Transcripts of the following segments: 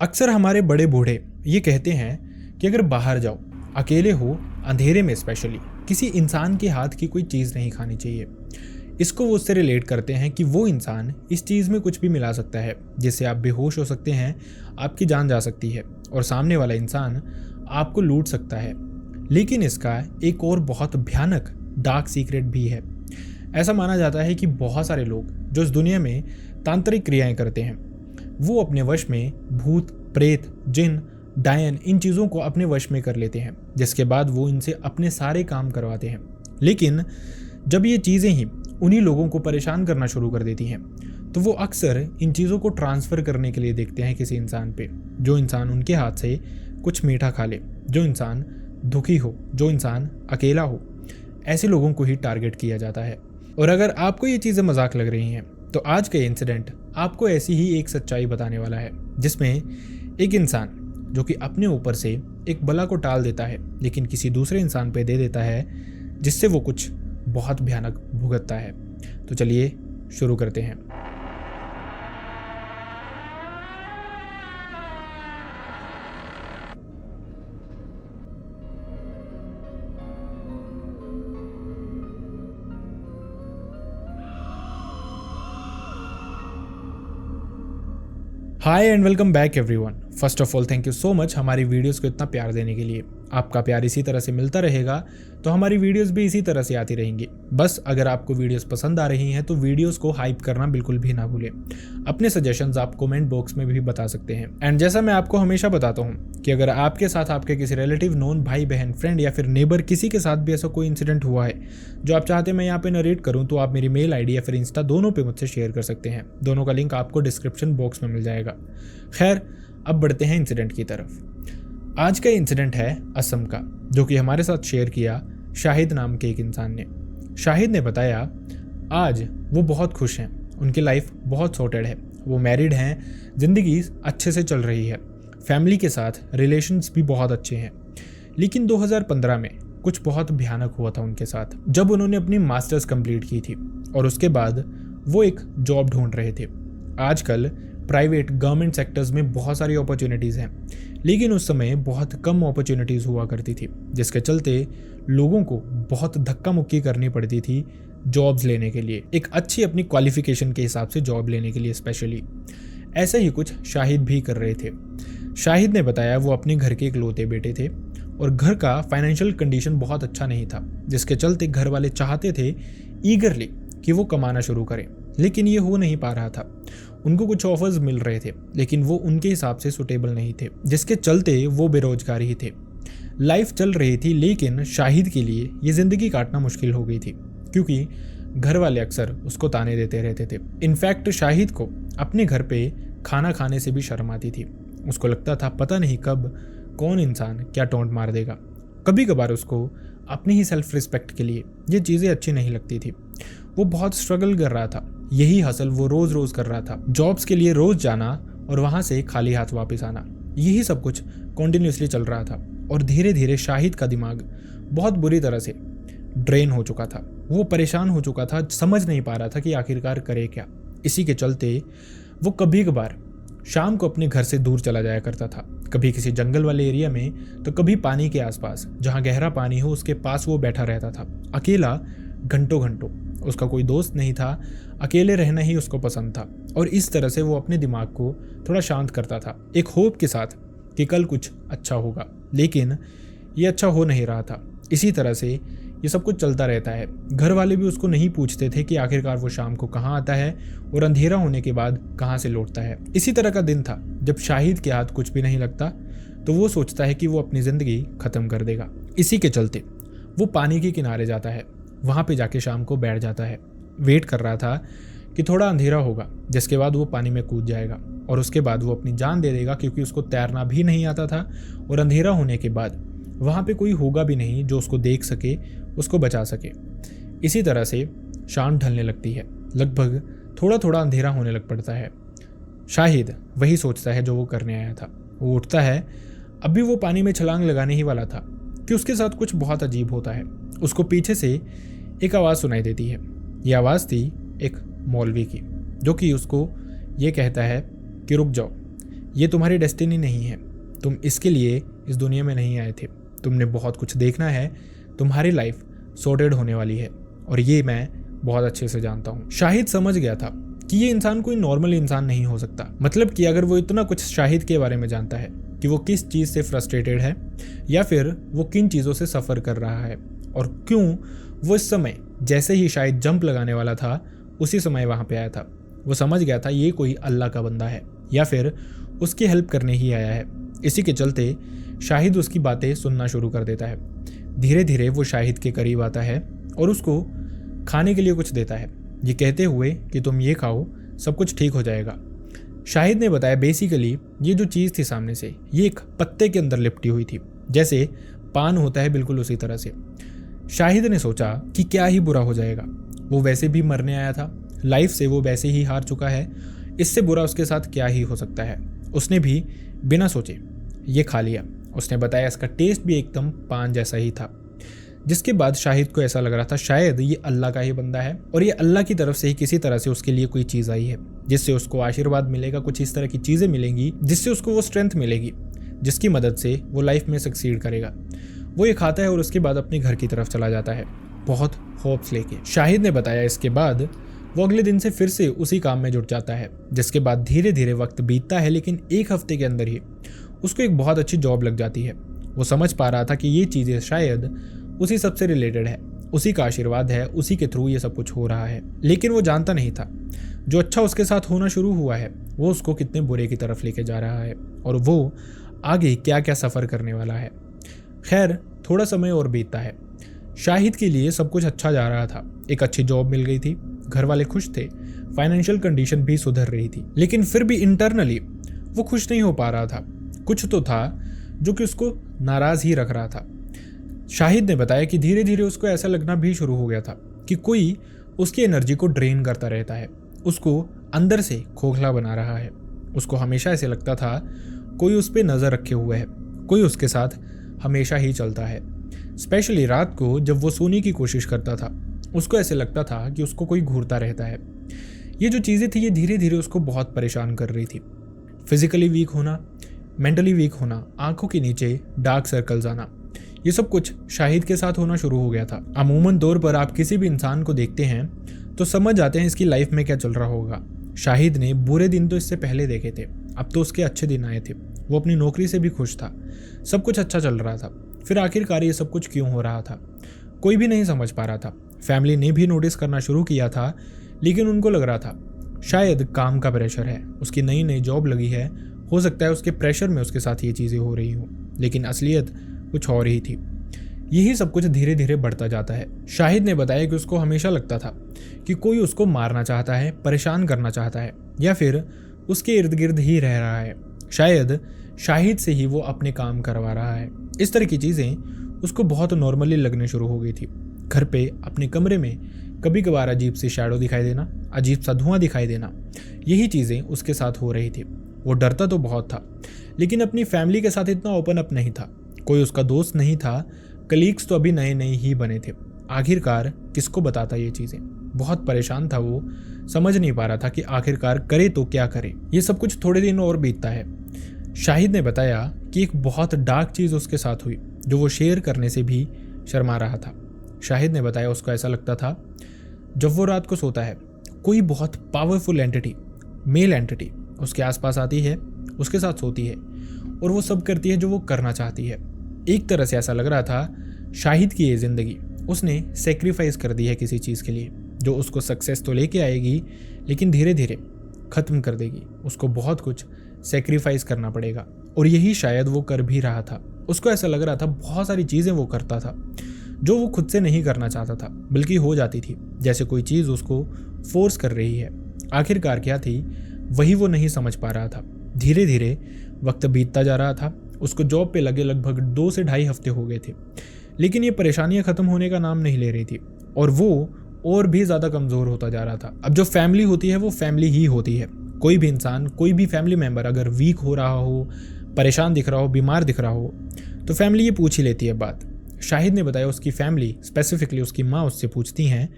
अक्सर हमारे बड़े बूढ़े ये कहते हैं कि अगर बाहर जाओ, अकेले हो, अंधेरे में स्पेशली, किसी इंसान के हाथ की कोई चीज़ नहीं खानी चाहिए। इसको वो उससे रिलेट करते हैं कि वो इंसान इस चीज़ में कुछ भी मिला सकता है जिससे आप बेहोश हो सकते हैं, आपकी जान जा सकती है और सामने वाला इंसान आपको लूट सकता है। लेकिन इसका एक और बहुत भयानक डार्क सीक्रेट भी है। ऐसा माना जाता है कि बहुत सारे लोग जो इस दुनिया में तांत्रिक क्रियाएं करते हैं वो अपने वश में भूत, प्रेत, जिन, डायन इन चीज़ों को अपने वश में कर लेते हैं, जिसके बाद वो इनसे अपने सारे काम करवाते हैं। लेकिन जब ये चीज़ें ही उन्हीं लोगों को परेशान करना शुरू कर देती हैं तो वो अक्सर इन चीज़ों को ट्रांसफ़र करने के लिए देखते हैं किसी इंसान पे, जो इंसान उनके हाथ से कुछ मीठा खा ले, जो इंसान दुखी हो, जो इंसान अकेला हो। ऐसे लोगों को ही टारगेट किया जाता है। और अगर आपको ये चीज़ें मजाक लग रही हैं तो आज का इंसिडेंट आपको ऐसी ही एक सच्चाई बताने वाला है, जिसमें एक इंसान जो कि अपने ऊपर से एक बला को टाल देता है लेकिन किसी दूसरे इंसान पे दे देता है, जिससे वो कुछ बहुत भयानक भुगतता है। तो चलिए शुरू करते हैं। Hi and welcome back everyone. First of all thank you so much हमारी वीडियोस को इतना प्यार देने के लिए। आपका प्यार इसी तरह से मिलता रहेगा तो हमारी वीडियोस भी इसी तरह से आती रहेंगी। बस अगर आपको वीडियोस पसंद आ रही हैं तो वीडियोस को हाइप करना बिल्कुल भी ना भूलें। अपने सजेशंस आप कमेंट बॉक्स में भी बता सकते हैं। एंड जैसा मैं आपको हमेशा बताता हूँ कि अगर आपके साथ आपके किसी रिलेटिव, नोन, भाई बहन, फ्रेंड या फिर नेबर किसी के साथ भी ऐसा कोई इंसिडेंट हुआ है जो आप चाहते हैं मैं यहाँ पे नरेट करूँ, तो आप मेरी मेल आईडी या फिर इंस्टा दोनों पे मुझसे शेयर कर सकते हैं। दोनों का लिंक आपको डिस्क्रिप्शन बॉक्स में मिल जाएगा। खैर, अब बढ़ते हैं इंसिडेंट की तरफ। आज का इंसिडेंट है असम का, जो कि हमारे साथ शेयर किया शाहिद नाम के एक इंसान ने। शाहिद ने बताया आज वो बहुत खुश हैं, उनकी लाइफ बहुत सॉर्टेड है, वो मैरिड हैं, ज़िंदगी अच्छे से चल रही है, फैमिली के साथ रिलेशंस भी बहुत अच्छे हैं। लेकिन 2015 में कुछ बहुत भयानक हुआ था उनके साथ, जब उन्होंने अपनी मास्टर्स कंप्लीट की थी और उसके बाद वो एक जॉब ढूंढ रहे थे। आजकल प्राइवेट, गवर्नमेंट सेक्टर्स में बहुत सारी अपॉर्चुनिटीज़ हैं, लेकिन उस समय बहुत कम अपॉर्चुनिटीज़ हुआ करती थी, जिसके चलते लोगों को बहुत धक्का मुक्की करनी पड़ती थी जॉब्स लेने के लिए, एक अच्छी अपनी क्वालिफिकेशन के हिसाब से जॉब लेने के लिए स्पेशली। ऐसा ही कुछ शाहिद भी कर रहे थे। शाहिद ने बताया वो अपने घर के इकलौते बेटे थे और घर का फाइनेंशियल कंडीशन बहुत अच्छा नहीं था, जिसके चलते घर वाले चाहते थे ईगरली कि वो कमाना शुरू करें, लेकिन ये हो नहीं पा रहा था। उनको कुछ ऑफर्स मिल रहे थे लेकिन वो उनके हिसाब से सुटेबल नहीं थे, जिसके चलते वो बेरोजगार ही थे। लाइफ चल रही थी लेकिन शाहिद के लिए ये ज़िंदगी काटना मुश्किल हो गई थी, क्योंकि घर वाले अक्सर उसको ताने देते रहते थे। इनफैक्ट शाहिद को अपने घर पे खाना खाने से भी शर्म आती थी। उसको लगता था पता नहीं कब कौन इंसान क्या टोंट मार देगा। कभी कभार उसको अपनी ही सेल्फ रिस्पेक्ट के लिए ये चीज़ें अच्छी नहीं लगती थी। वो बहुत स्ट्रगल कर रहा था। यही हसल वो रोज़ रोज़ कर रहा था, जॉब्स के लिए रोज़ जाना और वहाँ से खाली हाथ वापस आना, यही सब कुछ कॉन्टिन्यूसली चल रहा था। और धीरे धीरे शाहिद का दिमाग बहुत बुरी तरह से ड्रेन हो चुका था। वो परेशान हो चुका था, समझ नहीं पा रहा था कि आखिरकार करे क्या। इसी के चलते वो कभी कभार शाम को अपने घर से दूर चला जाया करता था, कभी किसी जंगल वाले एरिया में तो कभी पानी के आसपास, जहाँ गहरा पानी हो उसके पास वो बैठा रहता था, अकेला घंटों घंटों। उसका कोई दोस्त नहीं था, अकेले रहना ही उसको पसंद था और इस तरह से वो अपने दिमाग को थोड़ा शांत करता था, एक होप के साथ कि कल कुछ अच्छा होगा। लेकिन ये अच्छा हो नहीं रहा था। इसी तरह से ये सब कुछ चलता रहता है। घर वाले भी उसको नहीं पूछते थे कि आखिरकार वो शाम को कहाँ आता है और अंधेरा होने के बाद कहाँ से लौटता है। इसी तरह का दिन था जब शाहिद के हाथ कुछ भी नहीं लगता तो वो सोचता है कि वो अपनी ज़िंदगी ख़त्म कर देगा। इसी के चलते वो पानी के किनारे जाता है, वहाँ पे जाके शाम को बैठ जाता है। वेट कर रहा था कि थोड़ा अंधेरा होगा, जिसके बाद वो पानी में कूद जाएगा और उसके बाद वो अपनी जान दे देगा, क्योंकि उसको तैरना भी नहीं आता था और अंधेरा होने के बाद वहाँ पे कोई होगा भी नहीं जो उसको देख सके, उसको बचा सके। इसी तरह से शाम ढलने लगती है, लगभग थोड़ा थोड़ा अंधेरा होने लग पड़ता है। शाहिद वही सोचता है जो वो करने आया था। वो उठता है, अभी वो पानी में छलांग लगाने ही वाला था कि उसके साथ कुछ बहुत अजीब होता है। उसको पीछे से एक आवाज़ सुनाई देती है। ये आवाज़ थी एक मौलवी की, जो कि उसको ये कहता है कि रुक जाओ, ये तुम्हारी डेस्टिनी नहीं है, तुम इसके लिए इस दुनिया में नहीं आए थे, तुमने बहुत कुछ देखना है, तुम्हारी लाइफ सॉर्टेड होने वाली है और ये मैं बहुत अच्छे से जानता हूँ। शाहिद समझ गया था कि ये इंसान कोई नॉर्मल इंसान नहीं हो सकता। मतलब कि अगर वो इतना कुछ शाहिद के बारे में जानता है कि वो किस चीज़ से फ्रस्ट्रेटेड है या फिर वो किन चीज़ों से सफ़र कर रहा है और क्यों वो इस समय जैसे ही शायद जंप लगाने वाला था उसी समय वहाँ पे आया था, वो समझ गया था ये कोई अल्लाह का बंदा है या फिर उसकी हेल्प करने ही आया है। इसी के चलते शाहिद उसकी बातें सुनना शुरू कर देता है। धीरे धीरे वो शाहिद के करीब आता है और उसको खाने के लिए कुछ देता है, ये कहते हुए कि तुम ये खाओ, सब कुछ ठीक हो जाएगा। शाहिद ने बताया बेसिकली ये जो चीज़ थी सामने से, ये एक पत्ते के अंदर लिपटी हुई थी, जैसे पान होता है बिल्कुल उसी तरह से। शाहिद ने सोचा कि क्या ही बुरा हो जाएगा, वो वैसे भी मरने आया था, लाइफ से वो वैसे ही हार चुका है, इससे बुरा उसके साथ क्या ही हो सकता है। उसने भी बिना सोचे ये खा लिया। उसने बताया इसका टेस्ट भी एकदम पान जैसा ही था, जिसके बाद शाहिद को ऐसा लग रहा था शायद ये अल्लाह का ही बंदा है और ये अल्लाह की तरफ से ही किसी तरह से उसके लिए कोई चीज़ आई है जिससे उसको आशीर्वाद मिलेगा, कुछ इस तरह की चीज़ें मिलेंगी जिससे उसको वो स्ट्रेंथ मिलेगी जिसकी मदद से वो लाइफ में सक्सीड करेगा। वो ये खाता है और उसके बाद अपने घर की तरफ चला जाता है बहुत होप्स लेके। शाहिद ने बताया इसके बाद वो अगले दिन से फिर से उसी काम में जुट जाता है, जिसके बाद धीरे धीरे वक्त बीतता है, लेकिन एक हफ्ते के अंदर ही उसको एक बहुत अच्छी जॉब लग जाती है। वो समझ पा रहा था कि ये चीज़ें शायद उसी सबसे रिलेटेड है, उसी का आशीर्वाद है, उसी के थ्रू ये सब कुछ हो रहा है, लेकिन वो जानता नहीं था जो अच्छा उसके साथ होना शुरू हुआ है वो उसको कितने बुरे की तरफ लेके जा रहा है और वो आगे क्या क्या सफ़र करने वाला है। खैर थोड़ा समय और बीतता है। शाहिद के लिए सब कुछ अच्छा जा रहा था, एक अच्छी जॉब मिल गई थी, घर वाले खुश थे, फाइनेंशियल कंडीशन भी सुधर रही थी, लेकिन फिर भी इंटरनली वो खुश नहीं हो पा रहा था। कुछ तो था जो कि उसको नाराज़ ही रख रहा था। शाहिद ने बताया कि धीरे धीरे उसको ऐसा लगना भी शुरू हो गया था कि कोई उसकी एनर्जी को ड्रेन करता रहता है, उसको अंदर से खोखला बना रहा है। उसको हमेशा ऐसे लगता था कोई उस पर नज़र रखे हुए है, कोई उसके साथ हमेशा ही चलता है। स्पेशली रात को जब वो सोने की कोशिश करता था उसको ऐसे लगता था कि उसको कोई घूरता रहता है। ये जो चीज़ें थी ये धीरे धीरे उसको बहुत परेशान कर रही थी। फिजिकली वीक होना, मेंटली वीक होना, आंखों के नीचे डार्क सर्कल्स आना, ये सब कुछ शाहिद के साथ होना शुरू हो गया था। अमूमन तौर पर आप किसी भी इंसान को देखते हैं तो समझ जाते हैं इसकी लाइफ में क्या चल रहा होगा। शाहिद ने बुरे दिन तो इससे पहले देखे थे, अब तो उसके अच्छे दिन आए थे। वो अपनी नौकरी से भी खुश था, सब कुछ अच्छा चल रहा था। फिर आखिरकार ये सब कुछ क्यों हो रहा था कोई भी नहीं समझ पा रहा था। फैमिली ने भी नोटिस करना शुरू किया था, लेकिन उनको लग रहा था शायद काम का प्रेशर है, उसकी नई नई जॉब लगी है, हो सकता है उसके प्रेशर में उसके साथ ये चीज़ें हो रही हों, लेकिन असलियत कुछ और ही थी। यही सब कुछ धीरे धीरे बढ़ता जाता है। शाहिद ने बताया कि उसको हमेशा लगता था कि कोई उसको मारना चाहता है, परेशान करना चाहता है या फिर उसके इर्द गिर्द ही रह रहा है। शायद शाहिद से ही वो अपने काम करवा रहा है। इस तरह की चीज़ें उसको बहुत नॉर्मली लगने शुरू हो गई थी। घर पे अपने कमरे में कभी कभार अजीब सी शैडो दिखाई देना, अजीब सा धुआं दिखाई देना, यही चीज़ें उसके साथ हो रही थी। वो डरता तो बहुत था, लेकिन अपनी फैमिली के साथ इतना ओपन अप नहीं था। कोई उसका दोस्त नहीं था, कलीग्स तो अभी नए नए ही बने थे। आखिरकार किसको बताता ये चीज़ें। बहुत परेशान था वो, समझ नहीं पा रहा था कि आखिरकार करे तो क्या करे। ये सब कुछ थोड़े दिन और बीतता है। शाहिद ने बताया कि एक बहुत डार्क चीज़ उसके साथ हुई जो वो शेयर करने से भी शर्मा रहा था। शाहिद ने बताया उसको ऐसा लगता था जब वो रात को सोता है कोई बहुत पावरफुल एंटिटी, मेल एंटिटी उसके आसपास आती है, उसके साथ सोती है और वो सब करती है जो वो करना चाहती है। एक तरह से ऐसा लग रहा था शाहिद की ये ज़िंदगी उसने सेक्रीफाइस कर दी है किसी चीज़ के लिए जो उसको सक्सेस तो लेके आएगी लेकिन धीरे धीरे ख़त्म कर देगी। उसको बहुत कुछ सेक्रीफाइस करना पड़ेगा और यही शायद वो कर भी रहा था। उसको ऐसा लग रहा था बहुत सारी चीज़ें वो करता था जो वो खुद से नहीं करना चाहता था, बल्कि हो जाती थी जैसे कोई चीज़ उसको फोर्स कर रही है। आखिरकार क्या थी वही वो नहीं समझ पा रहा था। धीरे धीरे वक्त बीतता जा रहा था। उसको जॉब पे लगे लगभग 2 से ढाई हफ्ते हो गए थे, लेकिन ये परेशानियां ख़त्म होने का नाम नहीं ले रही थी और वो और भी ज़्यादा कमज़ोर होता जा रहा था। अब जो फैमिली होती है वो फैमिली ही होती है। कोई भी इंसान, कोई भी फैमिली मेम्बर अगर वीक हो रहा हो, परेशान दिख रहा हो, बीमार दिख रहा हो तो फैमिली ये पूछ ही लेती है बात। शाहिद ने बताया उसकी फैमिली, स्पेसिफिकली उसकी माँ उससे पूछती हैं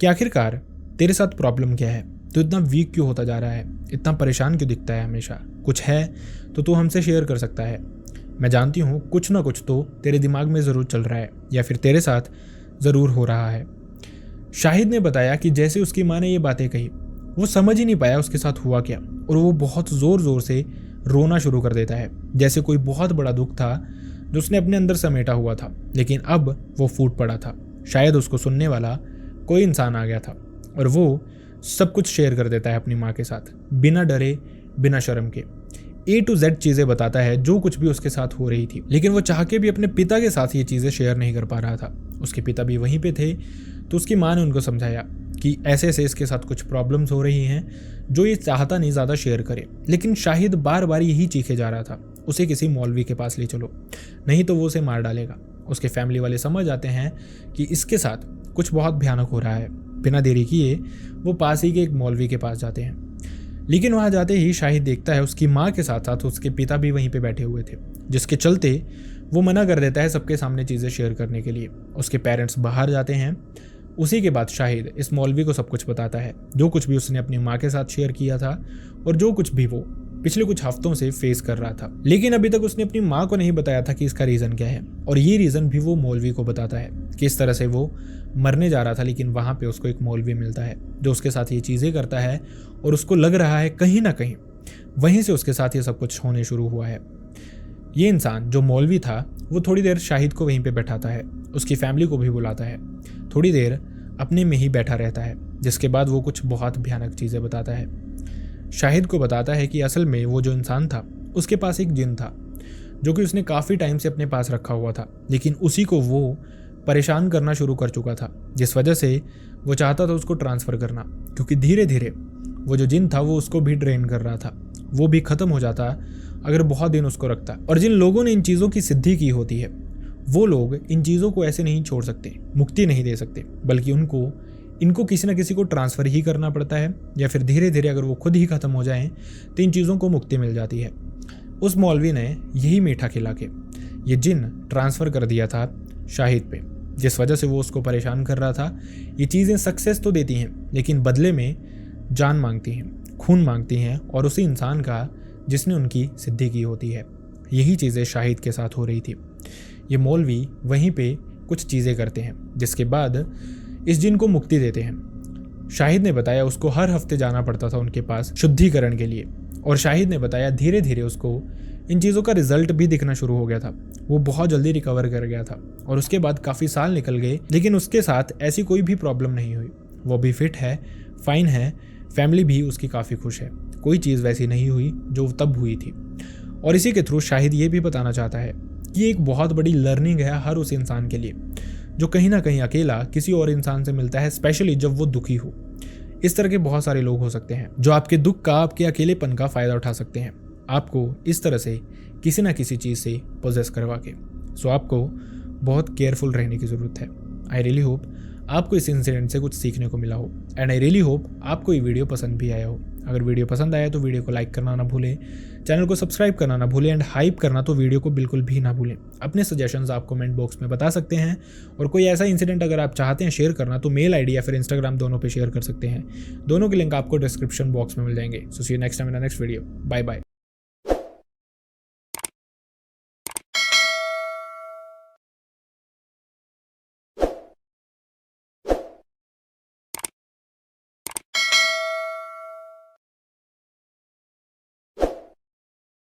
कि आखिरकार तेरे साथ प्रॉब्लम क्या है, तो इतना वीक क्यों होता जा रहा है, इतना परेशान क्यों दिखता है हमेशा, कुछ है। तो तू हमसे शेयर कर सकता है। मैं जानती हूँ कुछ ना कुछ तो तेरे दिमाग में ज़रूर चल रहा है या फिर तेरे साथ ज़रूर हो रहा है। शाहिद ने बताया कि जैसे उसकी माँ ने ये बातें कही वो समझ ही नहीं पाया उसके साथ हुआ क्या, और वो बहुत ज़ोर ज़ोर से रोना शुरू कर देता है, जैसे कोई बहुत बड़ा दुख था जो उसने अपने अंदर समेटा हुआ था, लेकिन अब वो फूट पड़ा था। शायद उसको सुनने वाला कोई इंसान आ गया था और वो सब कुछ शेयर कर देता है अपनी माँ के साथ, बिना डरे बिना शर्म के। A to Z चीज़ें बताता है जो कुछ भी उसके साथ हो रही थी, लेकिन वो चाह के भी अपने पिता के साथ ये चीज़ें शेयर नहीं कर पा रहा था। उसके पिता भी वहीं पे थे, तो उसकी माँ ने उनको समझाया कि ऐसे ऐसे इसके साथ कुछ प्रॉब्लम्स हो रही हैं जो ये चाहता नहीं ज़्यादा शेयर करे। लेकिन शाहिद बार बार यही चीखे जा रहा था, उसे किसी मौलवी के पास ले चलो, नहीं तो वो उसे मार डालेगा। उसके फैमिली वाले समझ आते हैं कि इसके साथ कुछ बहुत भयानक हो रहा है। बिना देरी किए वो पास ही के एक मौलवी के पास जाते हैं, लेकिन वहाँ जाते ही शाहिद देखता है उसकी माँ के साथ साथ उसके पिता भी वहीं पे बैठे हुए थे, जिसके चलते वो मना कर देता है सबके सामने चीज़ें शेयर करने के लिए। उसके पेरेंट्स बाहर जाते हैं। उसी के बाद शाहिद इस मौलवी को सब कुछ बताता है, जो कुछ भी उसने अपनी माँ के साथ शेयर किया था और जो कुछ भी वो पिछले कुछ हफ्तों से फेस कर रहा था। लेकिन अभी तक उसने अपनी माँ को नहीं बताया था कि इसका रीज़न क्या है, और ये रीज़न भी वो मौलवी को बताता है कि इस तरह से वो मरने जा रहा था, लेकिन वहाँ पे उसको एक मौलवी मिलता है जो उसके साथ ये चीज़ें करता है, और उसको लग रहा है कहीं ना कहीं वहीं से उसके साथ ये सब कुछ होने शुरू हुआ है। ये इंसान जो मौलवी था वो थोड़ी देर शाहिद को वहीं पे बैठाता है, उसकी फैमिली को भी बुलाता है, थोड़ी देर अपने में ही बैठा रहता है, जिसके बाद वो कुछ बहुत भयानक चीज़ें बताता है। शाहिद को बताता है कि असल में वो जो इंसान था उसके पास एक जिन था जो कि उसने काफ़ी टाइम से अपने पास रखा हुआ था, लेकिन उसी को वो परेशान करना शुरू कर चुका था, जिस वजह से वो चाहता था उसको ट्रांसफ़र करना, क्योंकि धीरे धीरे वो जो जिन था वो उसको भी ड्रेन कर रहा था। वो भी ख़त्म हो जाता अगर बहुत दिन उसको रखता। और जिन लोगों ने इन चीज़ों की सिद्धि की होती है वो लोग इन चीज़ों को ऐसे नहीं छोड़ सकते, मुक्ति नहीं दे सकते, बल्कि इनको किसी न किसी को ट्रांसफ़र ही करना पड़ता है, या फिर धीरे धीरे अगर वो खुद ही ख़त्म हो जाएं तो इन चीज़ों को मुक्ति मिल जाती है। उस मौलवी ने यही मीठा खिला के ये जिन ट्रांसफ़र कर दिया था शाहिद पे, जिस वजह से वो उसको परेशान कर रहा था। ये चीज़ें सक्सेस तो देती हैं, लेकिन बदले में जान मांगती हैं, खून मांगती हैं, और उसी इंसान का जिसने उनकी सिद्धि की होती है। यही चीज़ें शाहिद के साथ हो रही थी। ये मौलवी वहीं पे कुछ चीज़ें करते हैं, जिसके बाद इस जिन को मुक्ति देते हैं। शाहिद ने बताया उसको हर हफ्ते जाना पड़ता था उनके पास शुद्धिकरण के लिए, और शाहिद ने बताया धीरे धीरे उसको इन चीज़ों का रिजल्ट भी दिखना शुरू हो गया था। वो बहुत जल्दी रिकवर कर गया था, और उसके बाद काफ़ी साल निकल गए, लेकिन उसके साथ ऐसी कोई भी प्रॉब्लम नहीं हुई। वो भी फिट है, फाइन है, फैमिली भी उसकी काफ़ी खुश है। कोई चीज़ वैसी नहीं हुई जो तब हुई थी। और इसी के थ्रू शाहिद ये भी बताना चाहता है कि एक बहुत बड़ी लर्निंग है हर उस इंसान के लिए जो कहीं ना कहीं अकेला किसी और इंसान से मिलता है, स्पेशली जब वो दुखी हो। इस तरह के बहुत सारे लोग हो सकते हैं जो आपके दुख का, आपके अकेलेपन का फ़ायदा उठा सकते हैं, आपको इस तरह से किसी ना किसी चीज़ से पोजेस करवा के। सो आपको बहुत केयरफुल रहने की ज़रूरत है। आई रियली होप आपको इस इंसिडेंट से कुछ सीखने को मिला हो, एंड आई रियली होप आपको ये वीडियो पसंद भी आया हो। अगर वीडियो पसंद आया तो वीडियो को लाइक करना ना भूलें, चैनल को सब्सक्राइब करना ना भूलें, एंड हाइप करना तो वीडियो को बिल्कुल भी ना भूलें। अपने सजेशंस आप कमेंट बॉक्स में बता सकते हैं, और कोई ऐसा इंसिडेंट अगर आप चाहते हैं शेयर करना तो मेल आईडी या फिर इंस्टाग्राम दोनों पे शेयर कर सकते हैं। दोनों के लिंक आपको डिस्क्रिप्शन बॉक्स में मिल जाएंगे। So see you next time in the next video. Bye bye.